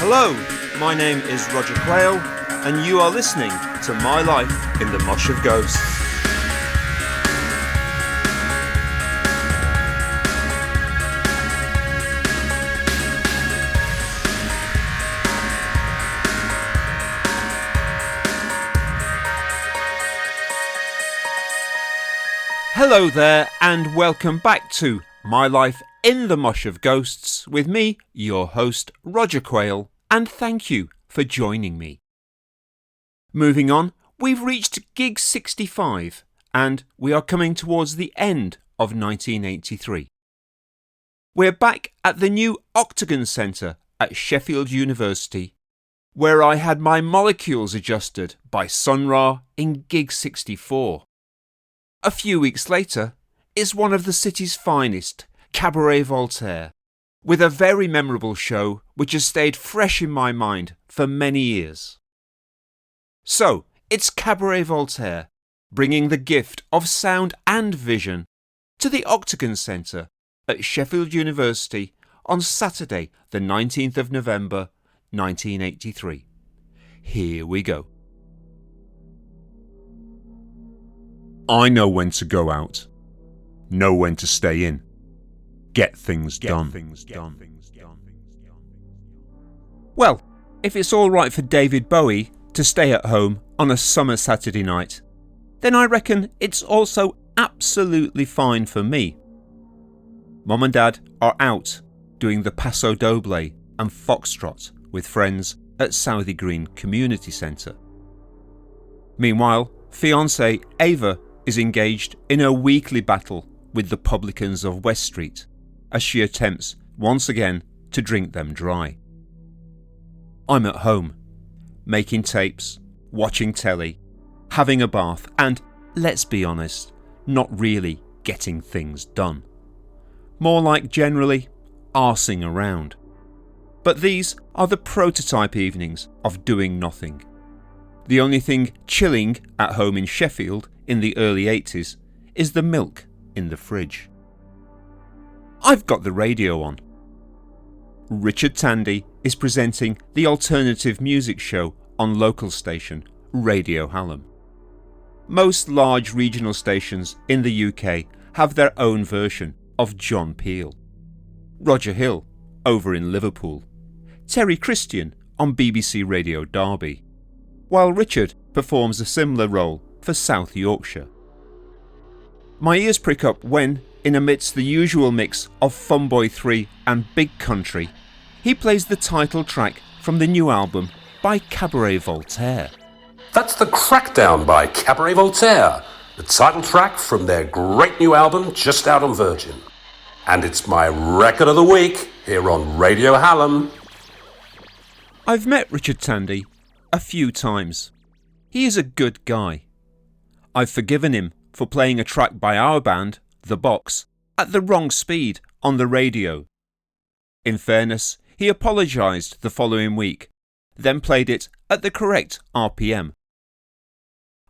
Hello, my name is Roger Quayle, and you are listening to My Life in the Mosh of Ghosts. Hello there, and welcome back to My Life in the Mosh of Ghosts with me, your host, Roger Quayle, and thank you for joining me. Moving on, we've reached gig 65, and we are coming towards the end of 1983. We're back at the new Octagon Centre at Sheffield University, where I had my molecules adjusted by Sun Ra in gig 64. A few weeks later, it's one of the city's finest, Cabaret Voltaire, with a very memorable show which has stayed fresh in my mind for many years. So, it's Cabaret Voltaire, bringing the gift of sound and vision to the Octagon Centre at Sheffield University on Saturday, the 19th of November, 1983. Here we go. I know when to go out, know when to stay in, get things done. Well, if it's alright for David Bowie to stay at home on a summer Saturday night, then I reckon it's also absolutely fine for me. Mum and Dad are out doing the Paso Doble and Foxtrot with friends at Southie Green Community Centre. Meanwhile, fiancée Ava is engaged in a weekly battle with the publicans of West Street as she attempts once again to drink them dry. I'm at home, making tapes, watching telly, having a bath and, let's be honest, not really getting things done. More like generally arsing around. But these are the prototype evenings of doing nothing. The only thing chilling at home in Sheffield in the early 80s is the milk in the fridge. I've got the radio on. Richard Tandy is presenting the alternative music show on local station Radio Hallam. Most large regional stations in the UK have their own version of John Peel. Roger Hill over in Liverpool. Terry Christian on BBC Radio Derby. While Richard performs a similar role for South Yorkshire. My ears prick up when, in amidst the usual mix of Funboy 3 and Big Country, he plays the title track from the new album by Cabaret Voltaire. That's the Crackdown by Cabaret Voltaire, the title track from their great new album just out on Virgin. And it's my record of the week here on Radio Hallam. I've met Richard Tandy a few times. He is a good guy. I've forgiven him for playing a track by our band, The Box, at the wrong speed on the radio. In fairness, he apologised the following week, then played it at the correct RPM.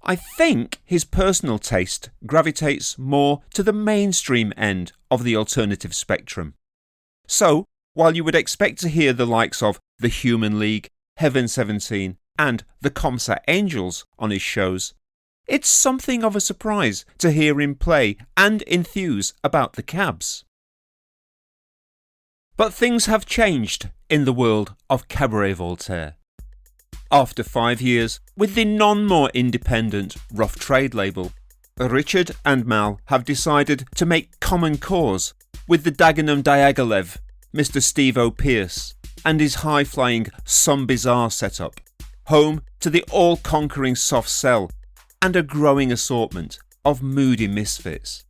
I think his personal taste gravitates more to the mainstream end of the alternative spectrum. So, while you would expect to hear the likes of The Human League, Heaven 17 and the Comsat Angels on his shows, it's something of a surprise to hear him play and enthuse about the cabs. But things have changed in the world of Cabaret Voltaire. After 5 years with the non-more independent Rough Trade label, Richard and Mal have decided to make common cause with the Dagenham Diaghilev, Mr. Steve O'Pearce, and his high-flying Some Bizarre setup, home to the all-conquering soft cell and a growing assortment of moody misfits.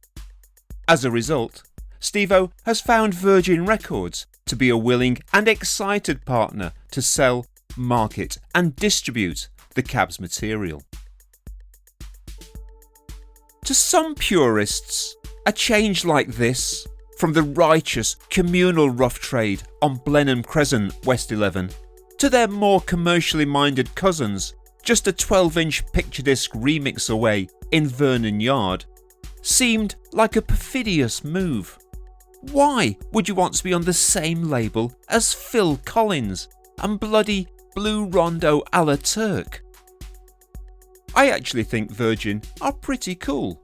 As a result, Steve-O has found Virgin Records to be a willing and excited partner to sell, market and distribute the cab's material. To some purists, a change like this, from the righteous communal rough trade on Blenheim Crescent West 11 to their more commercially minded cousins just a 12-inch picture disc remix away in Vernon Yard, seemed like a perfidious move. Why would you want to be on the same label as Phil Collins, and bloody Blue Rondo a la Turk. I actually think Virgin are pretty cool.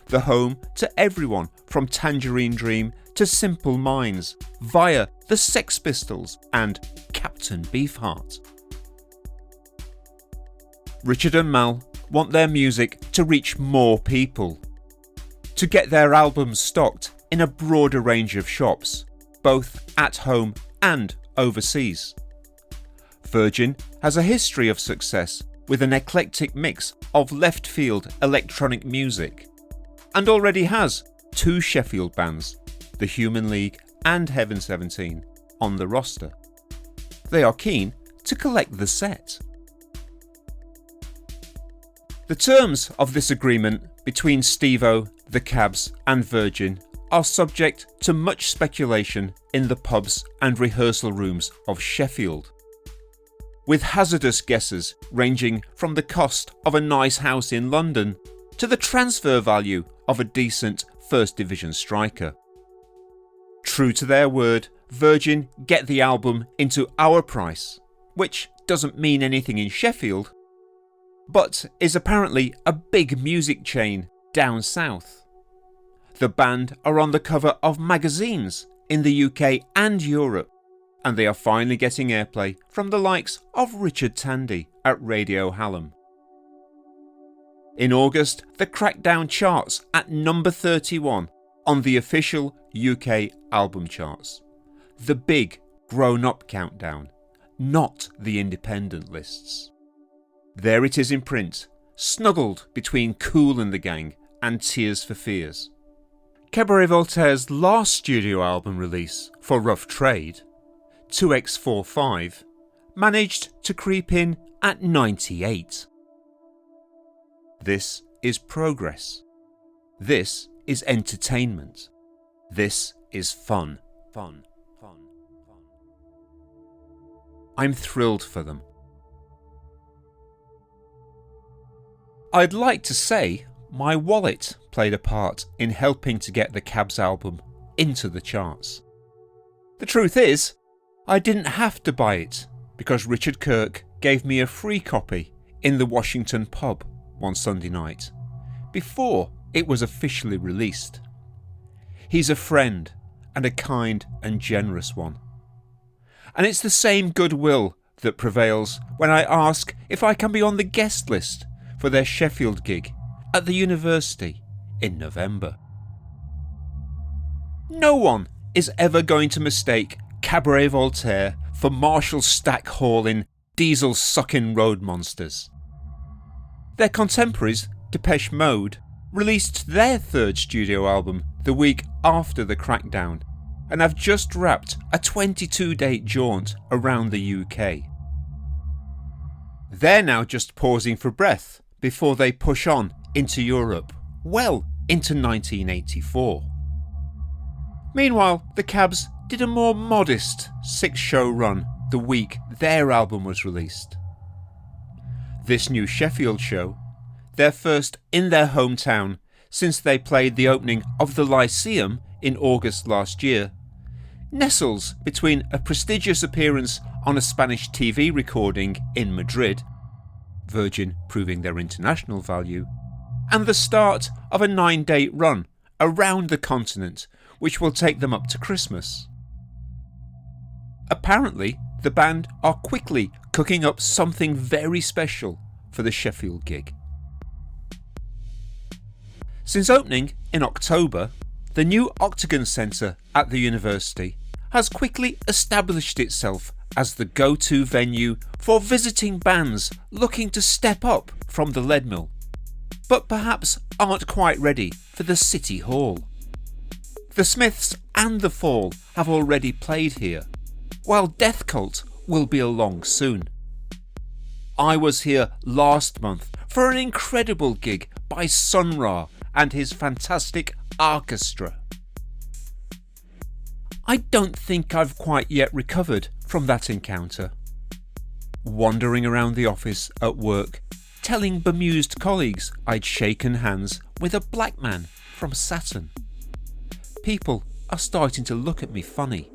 The home to everyone from Tangerine Dream to Simple Minds, via the Sex Pistols and Captain Beefheart. Richard and Mal want their music to reach more people, to get their albums stocked in a broader range of shops, both at home and overseas. Virgin has a history of success with an eclectic mix of left-field electronic music, and already has 2 Sheffield bands, the Human League and Heaven 17, on the roster. They are keen to collect the set. The terms of this agreement between Steve-O, the Cabs and Virgin are subject to much speculation in the pubs and rehearsal rooms of Sheffield, with hazardous guesses ranging from the cost of a nice house in London to the transfer value of a decent First Division striker. True to their word, Virgin get the album into our price, which doesn't mean anything in Sheffield, but is apparently a big music chain down south. The band are on the cover of magazines in the UK and Europe, and they are finally getting airplay from the likes of Richard Tandy at Radio Hallam. In August, the Crackdown charts at number 31 on the official UK album charts. The big grown-up countdown, not the independent lists. There it is in print, snuggled between Kool and the Gang and Tears for Fears. Cabaret Voltaire's last studio album release for Rough Trade, 2x45, managed to creep in at 98. This is progress. This is entertainment. This is fun. I'm thrilled for them. I'd like to say my wallet played a part in helping to get the Cabs album into the charts. The truth is, I didn't have to buy it because Richard Kirk gave me a free copy in the Washington pub one Sunday night, before it was officially released. He's a friend, and a kind and generous one. And it's the same goodwill that prevails when I ask if I can be on the guest list for their Sheffield gig at the university in November. No one is ever going to mistake Cabaret Voltaire for Marshall Stack hauling, diesel sucking road monsters. Their contemporaries, Depeche Mode, released their third studio album the week after the Crackdown and have just wrapped a 22-date jaunt around the UK. They're now just pausing for breath before they push on into Europe, well into 1984. Meanwhile, the Cabs did a more modest 6-show run the week their album was released. This new Sheffield show, their first in their hometown since they played the opening of the Lyceum in August last year, nestles between a prestigious appearance on a Spanish TV recording in Madrid, Virgin proving their international value, and the start of a 9-date run around the continent which will take them up to Christmas. Apparently, the band are quickly cooking up something very special for the Sheffield gig. Since opening in October, the new Octagon Centre at the university has quickly established itself as the go-to venue for visiting bands looking to step up from the lead mill, but perhaps aren't quite ready for the City Hall. The Smiths and The Fall have already played here, while Death Cult will be along soon. I was here last month for an incredible gig by Sun Ra and his fantastic orchestra. I don't think I've quite yet recovered from that encounter. Wandering around the office at work, telling bemused colleagues I'd shaken hands with a black man from Saturn. People are starting to look at me funny.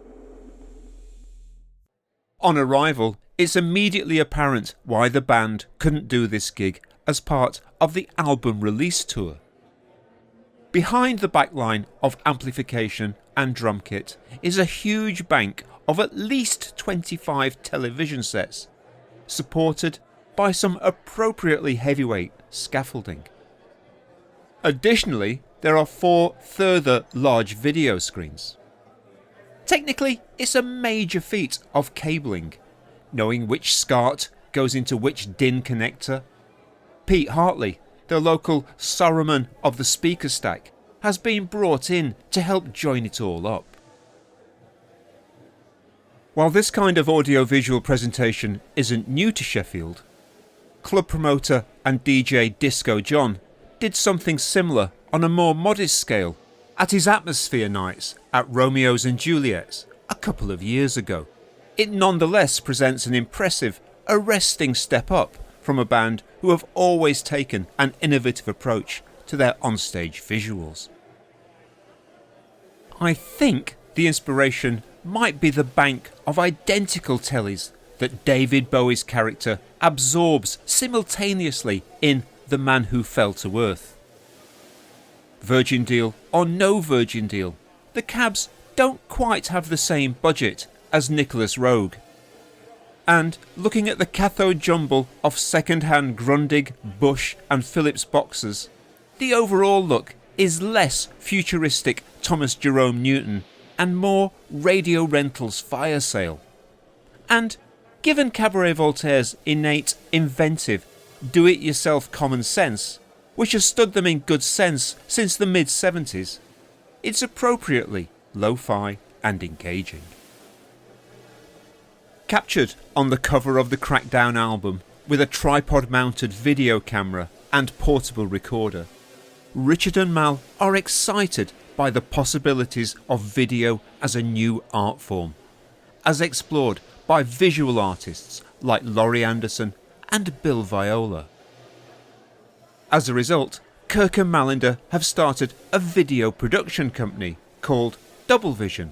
On arrival, it's immediately apparent why the band couldn't do this gig as part of the album release tour. Behind the backline of amplification and drum kit is a huge bank of at least 25 television sets, supported by some appropriately heavyweight scaffolding. Additionally, there are 4 further large video screens. Technically, it's a major feat of cabling, knowing which SCART goes into which DIN connector. Pete Hartley, the local Saruman of the speaker stack, has been brought in to help join it all up. While this kind of audio-visual presentation isn't new to Sheffield, club promoter and DJ Disco John did something similar on a more modest scale at his Atmosphere nights at Romeo's and Juliet's a couple of years ago. It nonetheless presents an impressive, arresting step up from a band who have always taken an innovative approach to their onstage visuals. I think the inspiration might be the bank of identical tellies that David Bowie's character absorbs simultaneously in The Man Who Fell to Earth. Virgin deal or no Virgin deal, the Cabs don't quite have the same budget as Nicholas Roeg. And looking at the cathode jumble of second-hand Grundig, Bush and Phillips boxes, the overall look is less futuristic Thomas Jerome Newton and more Radio Rentals fire sale. And given Cabaret Voltaire's innate, inventive, do-it-yourself common sense, which has stood them in good sense since the mid-70s, it's appropriately lo-fi and engaging. Captured on the cover of the Crackdown album with a tripod-mounted video camera and portable recorder, Richard and Mal are excited by the possibilities of video as a new art form, as explored by visual artists like Laurie Anderson and Bill Viola. As a result, Kirk and Malinder have started a video production company called Double Vision,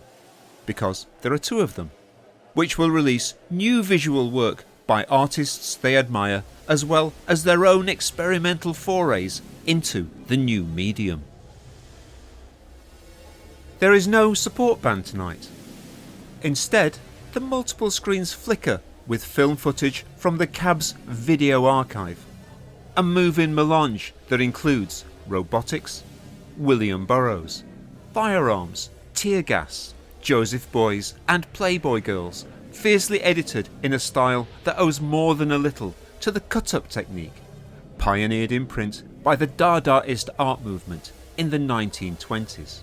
because there are 2 of them, which will release new visual work by artists they admire as well as their own experimental forays into the new medium. There is no support band tonight. Instead, the multiple screens flicker with film footage from the Cab's video archive, a move-in melange that includes robotics, William Burroughs, firearms, tear gas, Joseph Boys and Playboy girls, fiercely edited in a style that owes more than a little to the cut-up technique, pioneered in print by the Dadaist art movement in the 1920s.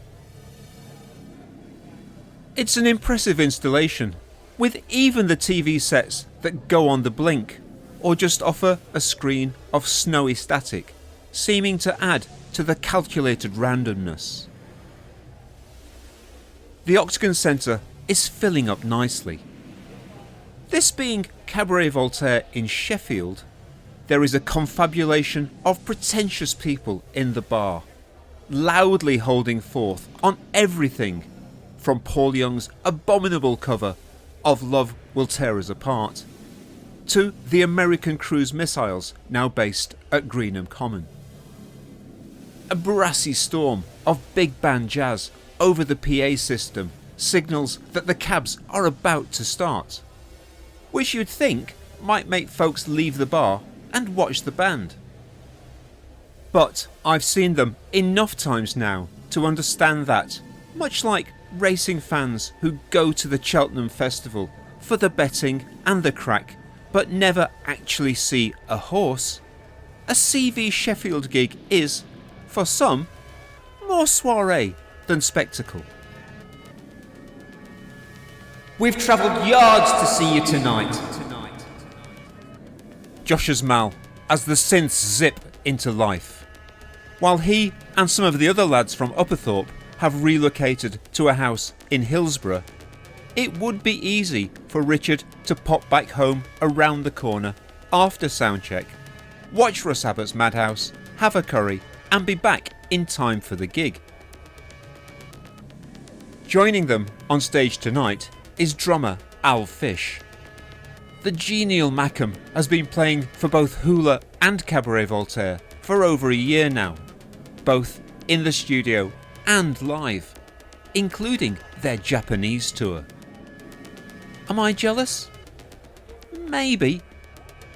It's an impressive installation, with even the TV sets that go on the blink, or just offer a screen of snowy static, seeming to add to the calculated randomness. The Octagon Centre is filling up nicely. This being Cabaret Voltaire in Sheffield, there is a confabulation of pretentious people in the bar, loudly holding forth on everything from Paul Young's abominable cover of Love Will Tear Us Apart to the American cruise missiles now based at Greenham Common. A brassy storm of big band jazz over the PA system signals that the Cabs are about to start, which you'd think might make folks leave the bar and watch the band. But I've seen them enough times now to understand that, much like racing fans who go to the Cheltenham Festival for the betting and the crack but never actually see a horse, a CV Sheffield gig is, for some, more soiree than spectacle. We've travelled yards to see you tonight. Josh's Mal as the synths zip into life, while he and some of the other lads from Upperthorpe have relocated to a house in Hillsborough. It would be easy for Richard to pop back home around the corner after soundcheck, watch Russ Abbott's Madhouse, have a curry and be back in time for the gig. Joining them on stage tonight is drummer Al Fish, the genial Mackem has been playing for both Xhale and Cabaret Voltaire for over a year now, both in the studio and live, including their Japanese tour. Am I jealous? Maybe,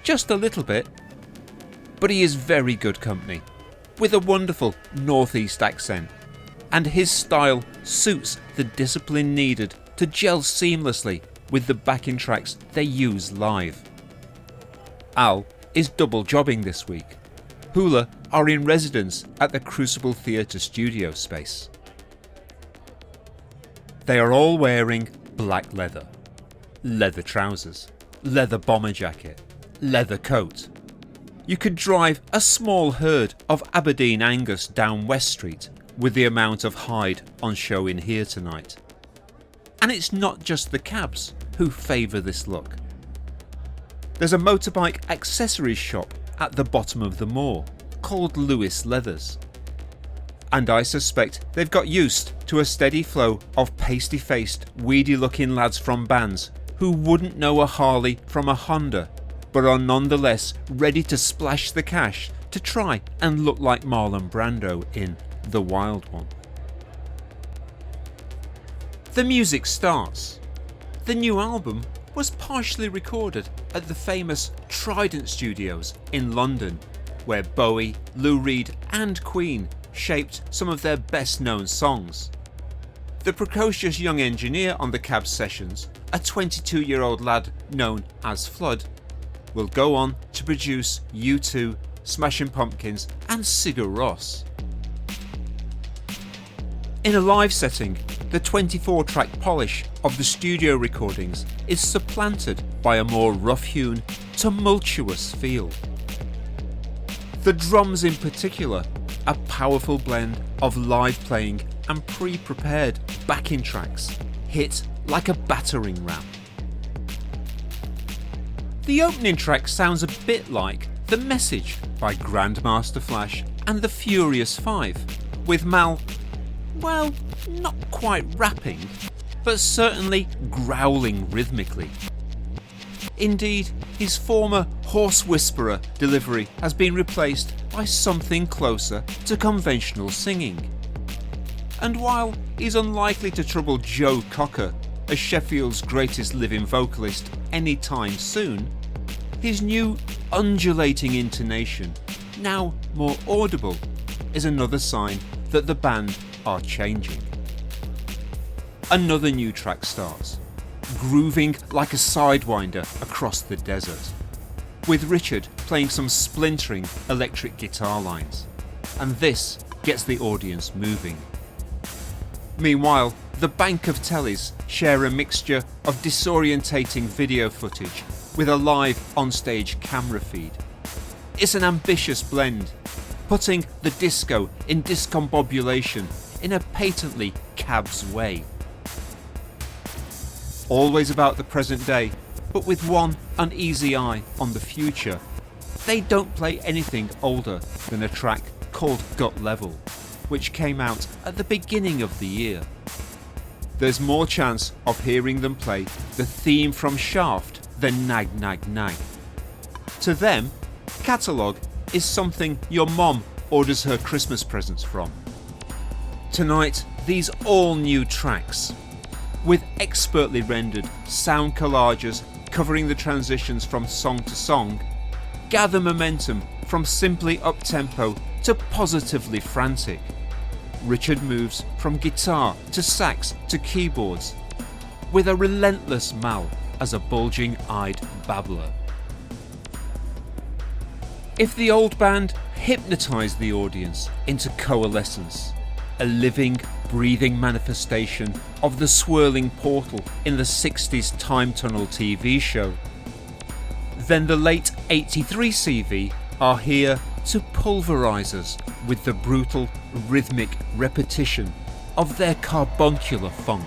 just a little bit. But he is very good company, with a wonderful northeast accent, and his style suits the discipline needed to gel seamlessly with the backing tracks they use live. Al is double jobbing this week. Xhale are in residence at the Crucible Theatre studio space. They are all wearing black leather trousers, leather bomber jacket, leather coat. You could drive a small herd of Aberdeen Angus down West Street with the amount of hide on show in here tonight. And it's not just the cabs who favour this look. There's a motorbike accessories shop at the bottom of the moor called Lewis Leathers. And I suspect they've got used to a steady flow of pasty-faced, weedy-looking lads from bands who wouldn't know a Harley from a Honda, but are nonetheless ready to splash the cash to try and look like Marlon Brando in The Wild One. The music starts. The new album was partially recorded at the famous Trident Studios in London, where Bowie, Lou Reed and Queen shaped some of their best known songs. The precocious young engineer on the Cab sessions, a 22-year-old lad known as Floyd, will go on to produce U2, Smashing Pumpkins and Sigur Rós. In a live setting, the 24-track polish of the studio recordings is supplanted by a more rough-hewn, tumultuous feel. The drums in particular, a powerful blend of live playing and pre-prepared backing tracks, hit like a battering ram. The opening track sounds a bit like The Message by Grandmaster Flash and the Furious Five, with Mal, well, not quite rapping, but certainly growling rhythmically. Indeed, his former horse whisperer delivery has been replaced by something closer to conventional singing. And while he's unlikely to trouble Joe Cocker as Sheffield's greatest living vocalist anytime soon, his new undulating intonation, now more audible, is another sign that the band are changing. Another new track starts, grooving like a sidewinder across the desert, with Richard playing some splintering electric guitar lines, and this gets the audience moving. Meanwhile, the bank of tellies share a mixture of disorientating video footage with a live onstage camera feed. It's an ambitious blend, putting the disco in discombobulation in a patently Cabs way. Always about the present day, but with one uneasy eye on the future, they don't play anything older than a track called Gut Level, which came out at the beginning of the year. There's more chance of hearing them play the theme from Shaft than Nag Nag Nag. To them, catalogue is something your mom orders her Christmas presents from. Tonight, these all new tracks, with expertly rendered sound collages covering the transitions from song to song, gather momentum from simply up-tempo to positively frantic. Richard moves from guitar to sax to keyboards, with a relentless Mal as a bulging-eyed babbler. If the old band hypnotised the audience into coalescence, a living, breathing manifestation of the swirling portal in the 60s Time Tunnel TV show, then the late 83 CV are here to pulverise us with the brutal, rhythmic repetition of their carbuncular funk.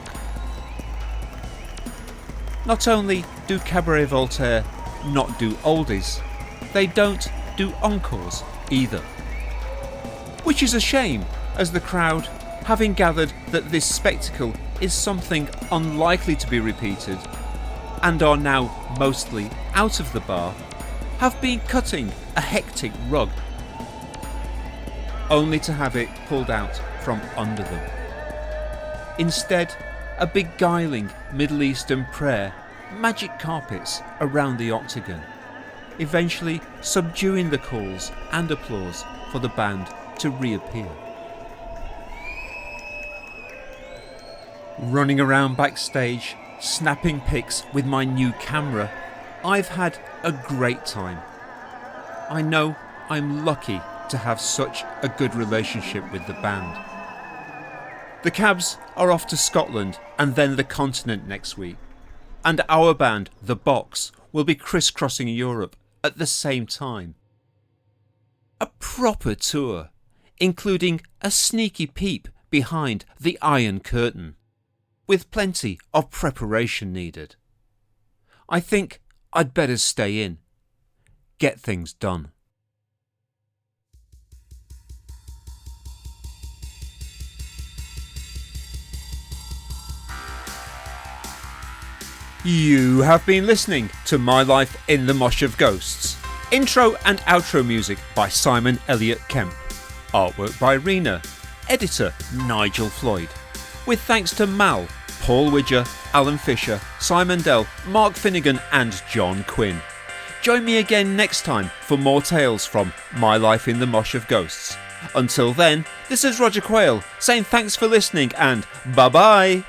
Not only do Cabaret Voltaire not do oldies, they don't do encores either. Which is a shame, as the crowd, having gathered that this spectacle is something unlikely to be repeated, and are now mostly out of the bar have been cutting a hectic rug, only to have it pulled out from under them. Instead, a beguiling Middle Eastern prayer, magic carpets around the Octagon, eventually subduing the calls and applause for the band to reappear. Running around backstage, snapping pics with my new camera, I've had a great time. I know I'm lucky to have such a good relationship with the band. The Cabs are off to Scotland and then the continent next week, and our band, The Box, will be crisscrossing Europe at the same time. A proper tour, including a sneaky peep behind the Iron Curtain, with plenty of preparation needed. I think I'd better stay in, get things done. You have been listening to My Life in the Mosh of Ghosts. Intro and outro music by Simon Elliott Kemp. Artwork by Rionagh. Editor Nigel Floyd. With thanks to Mal, Paul Widger, Alan Fisher, Simon Dell, Mark Finnegan and John Quinn. Join me again next time for more tales from My Life in the Mosh of Ghosts. Until then, this is Roger Quayle saying thanks for listening and bye bye.